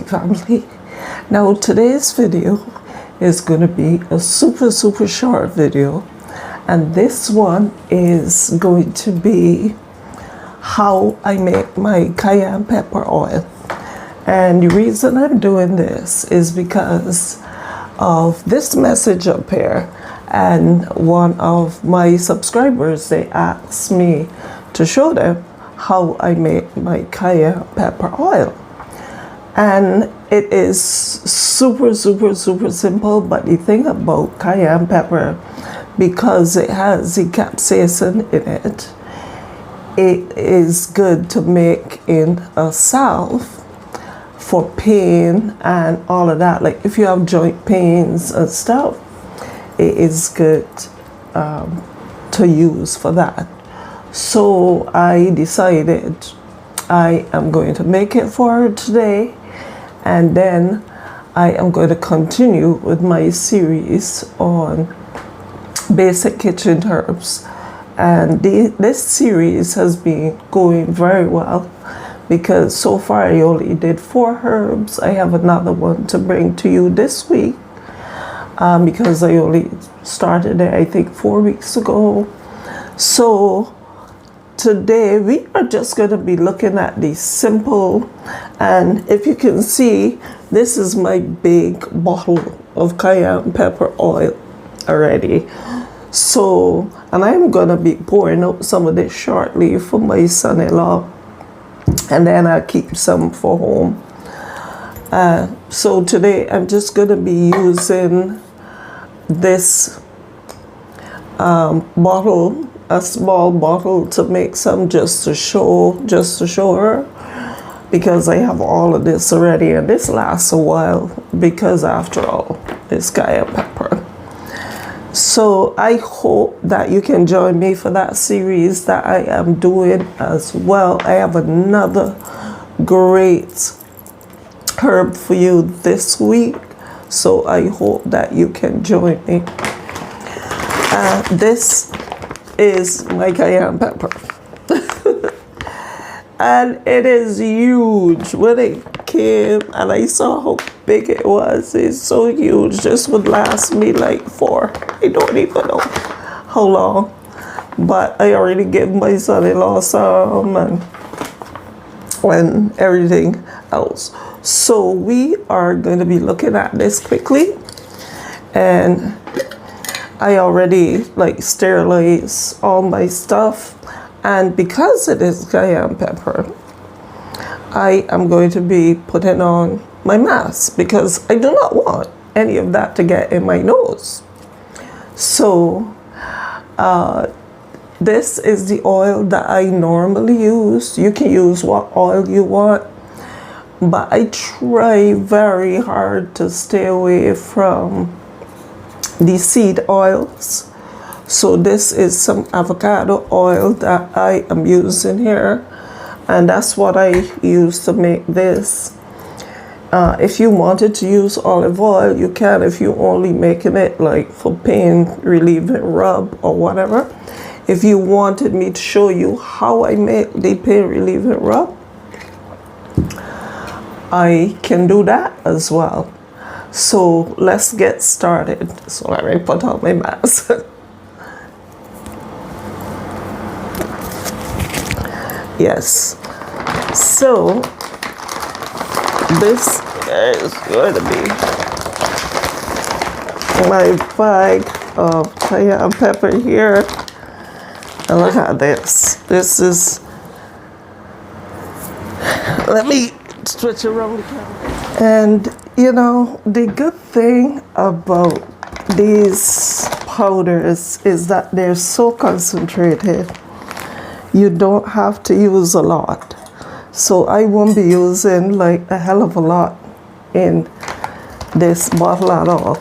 family. Now today's video is going to be a super short video, and this one is going to be how I make my cayenne pepper oil. And the reason I'm doing this is because of this message up here, and one of my subscribers, they asked me to show them how I make my cayenne pepper oil. And it is super simple, but the thing about cayenne pepper, because it has the capsaicin in it, it is good to make in a salve for pain and all of that. Like if you have joint pains and stuff, it is good to use for that. So I decided I am going to make it for her today, and then I am going to continue with my series on basic kitchen herbs. And this series has been going very well, because so far I only did 4 herbs. I have another one to bring to you this week, because I only started it I think 4 weeks ago. So today we are just going to be looking at the simple, and if you can see, this is my big bottle of cayenne pepper oil already. So, and I'm going to be pouring out some of this shortly for my son-in-law, and then I'll keep some for home. So today I'm just going to be using this bottle, a small bottle, to make some just to show her, because I have all of this already, and this lasts a while, because after all, it's cayenne pepper. So I hope that you can join me for that series that I am doing as well. I have another great herb for you this week, so I hope that you can join me. This is my cayenne pepper. And it is huge. When it came and I saw how big it was, it's so huge. This would last me like 4, I don't even know how long, but I already gave my son-in-law some and everything else. So we are going to be looking at this quickly, and I already like sterilize all my stuff. And because it is cayenne pepper, I am going to be putting on my mask, because I do not want any of that to get in my nose. So this is the oil that I normally use. You can use what oil you want, but I try very hard to stay away from the seed oils. So this is some avocado oil that I am using here, and that's what I use to make this. If you wanted to use olive oil, you can, if you only making it like for pain relieving rub or whatever. If you wanted me to show you how I make the pain relieving rub, I can do that as well. So let's get started. So let me put on my mask. Yes, so this is going to be my bag of cayenne pepper here. And look at this. This is, let me switch around the camera. And you know, the good thing about these powders is that they're so concentrated. You don't have to use a lot. So I won't be using like a hell of a lot in this bottle at all.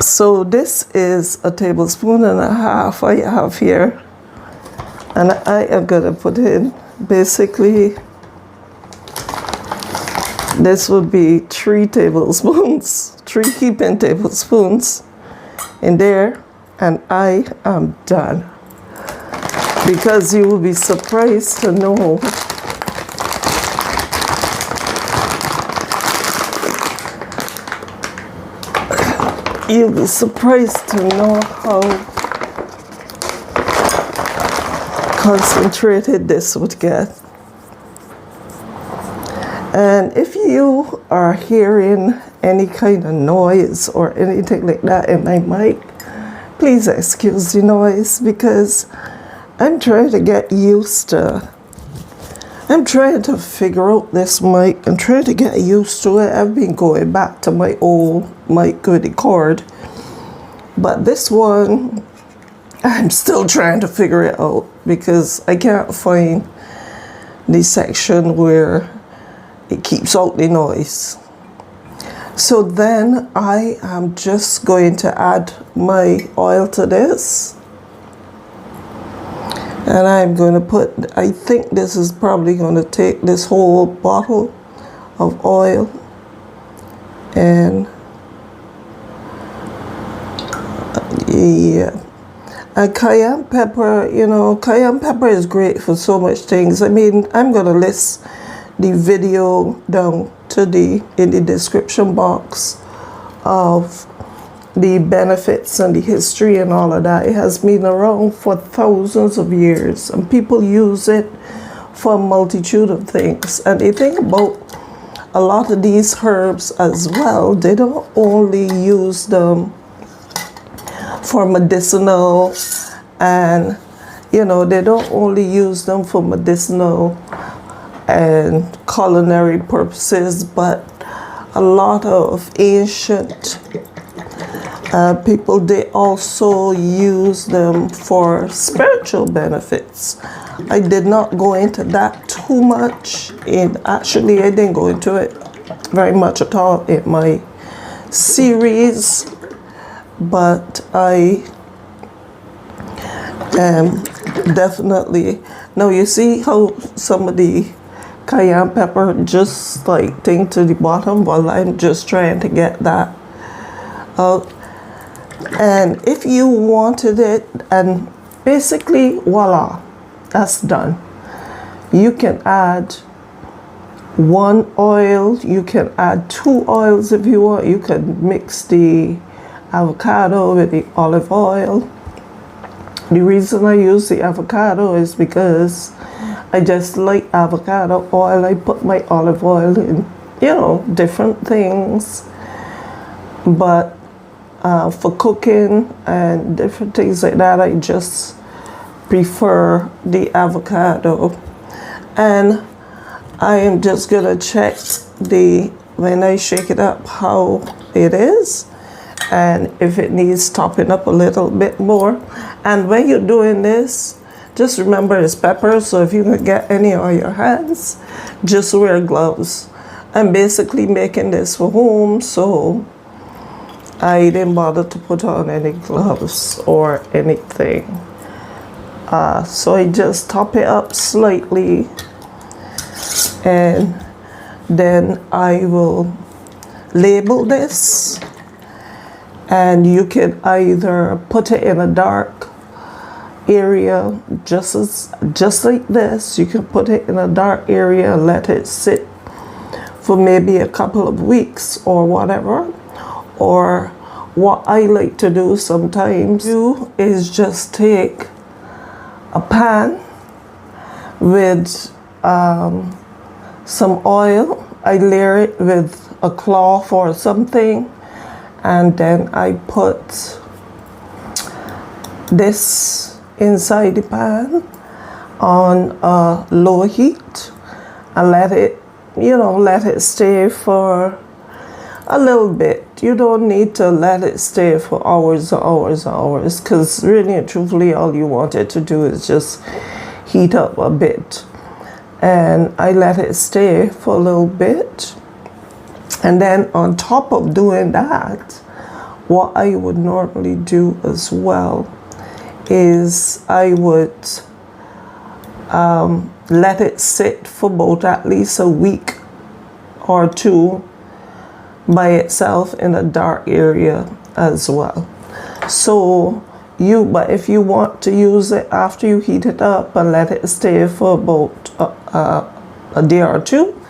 So this is a tablespoon and a half I have here. And I am gonna put in basically, this would be 3 tablespoons, 3 heaping tablespoons in there. And I am done, because you will be surprised to know You'll be surprised to know how concentrated this would get. And if you are hearing any kind of noise or anything like that in my mic, please excuse the noise, because I'm trying to get used to, I'm trying to figure out this mic. I'm trying to get used to it. I've been going back to my old mic with the cord, but this one, I'm still trying to figure it out because I can't find the section where it keeps out the noise. So then I am just going to add my oil to this. And I'm going to put, I think this is probably going to take this whole bottle of oil. And yeah. And cayenne pepper, you know, cayenne pepper is great for so much things. I mean, I'm going to list the video down to in the description box of the benefits and the history and all of that. It has been around for thousands of years, and people use it for a multitude of things. And they think about a lot of these herbs as well. They don't only use them for medicinal, and you know, they don't only use them for medicinal and culinary purposes, but a lot of ancient people, they also use them for spiritual benefits. I did not go into that too much. Actually, I didn't go into it very much at all in my series, but I am definitely, now you see how some of the cayenne pepper just like thing to the bottom? Well, I'm just trying to get that out. And if you wanted it, and basically voila, that's done. You can add one oil, you can add 2 oils if you want. You can mix the avocado with the olive oil. The reason I use the avocado is because I just like avocado oil. I put my olive oil in, you know, different things. But for cooking and different things like that, I just prefer the avocado. And I am just gonna check when I shake it up, how it is, and if it needs topping up a little bit more. And when you're doing this, just remember it's pepper, so if you can get any on your hands, just wear gloves. I'm basically making this for home, so I didn't bother to put on any gloves or anything. So I just top it up slightly, and then I will label this. And you can either put it in a dark area, just like this. You can put it in a dark area and let it sit for maybe a couple of weeks or whatever. Or what I like to do sometimes is just take a pan with some oil. I layer it with a cloth or something, and then I put this inside the pan on a low heat and let it, you know, let it stay for a little bit. You don't need to let it stay for hours and hours and hours, because really and truthfully all you want it to do is just heat up a bit. And I let it stay for a little bit. And then on top of doing that, what I would normally do as well is I would let it sit for about at least a week or two by itself in a dark area as well. So but if you want to use it after you heat it up and let it stay for about a day or two,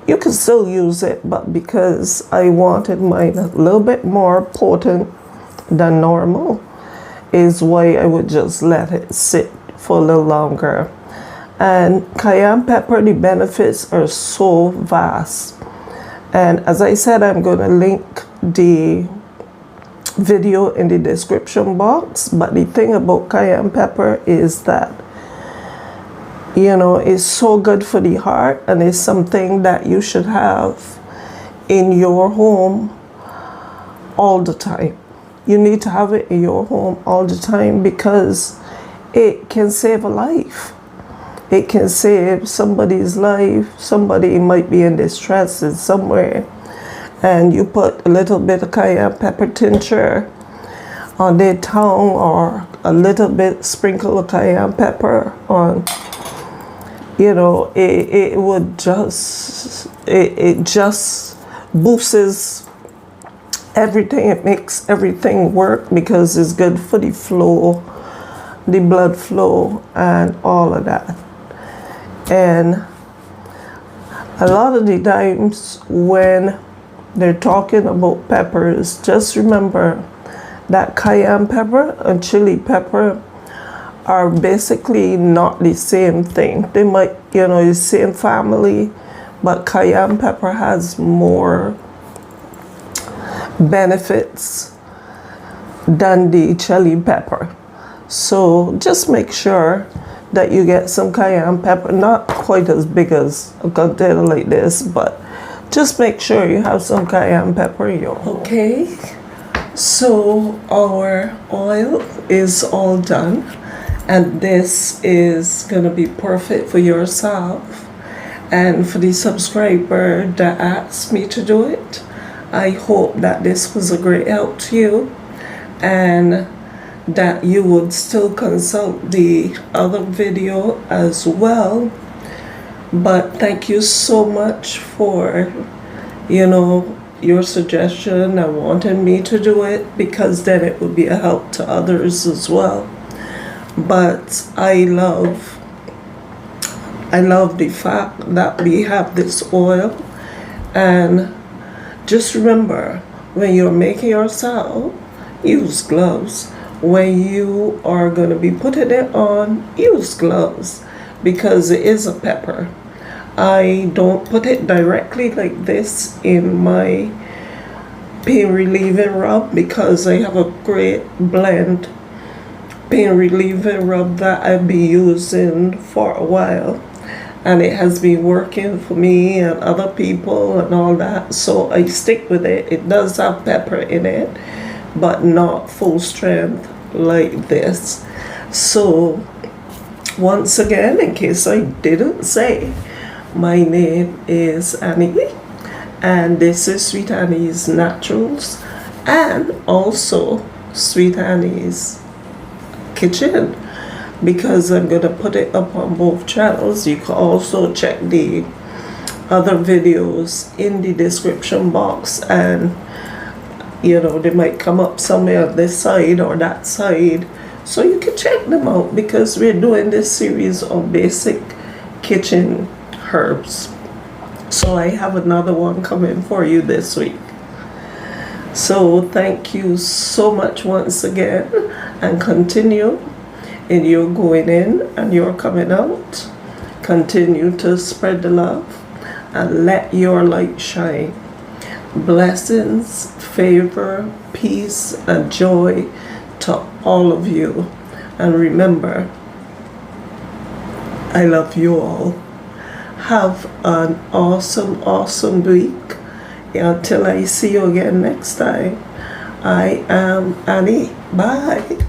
you can still use it. But because I wanted mine a little bit more potent, than normal is why I would just let it sit for a little longer. And cayenne pepper, the benefits are so vast. And as I said, I'm going to link the video in the description box. But the thing about cayenne pepper is that, you know, it's so good for the heart, and it's something that you should have in your home all the time. You need to have it in your home all the time because it can save a life. It can save somebody's life. Somebody might be in distress in somewhere, and you put a little bit of cayenne pepper tincture on their tongue, or a little bit sprinkle of cayenne pepper on, you know, it would just, it just boosts everything. It makes everything work because it's good for the flow, the blood flow, and all of that. And a lot of the times when they're talking about peppers, just remember that cayenne pepper and chili pepper are basically not the same thing. They might, you know, the same family, but cayenne pepper has more benefits than the chili pepper. So just make sure that you get some cayenne pepper, not quite as big as a container like this, but just make sure you have some cayenne pepper in your home. Okay, so our oil is all done, and this is gonna be perfect for yourself and for the subscriber that asked me to do it. I hope that this was a great help to you, and that you would still consult the other video as well. But thank you so much for, you know, your suggestion and wanting me to do it, because then it would be a help to others as well. But I love the fact that we have this oil. And just remember, when you're making your salve, use gloves. When you are going to be putting it on, use gloves, because it is a pepper. I don't put it directly like this in my pain relieving rub, because I have a great blend pain relieving rub that I've been using for a while, and it has been working for me and other people and all that, so I stick with it. It does have pepper in it, but not full strength like this. So once again, in case I didn't say, my name is Annie, and this is Sweet Annie's Naturals, and also Sweet Annie's Kitchen, because I'm going to put it up on both channels. You can also check the other videos in the description box, and you know, they might come up somewhere on this side or that side, so you can check them out, because we're doing this series on basic kitchen herbs. So I have another one coming for you this week. So thank you so much once again, and continue in your going in and your coming out. Continue to spread the love and let your light shine. Blessings, favor, peace, and joy to all of you. And remember, I love you all. Have an awesome, awesome week. Until I see you again next time, I am Annie. Bye.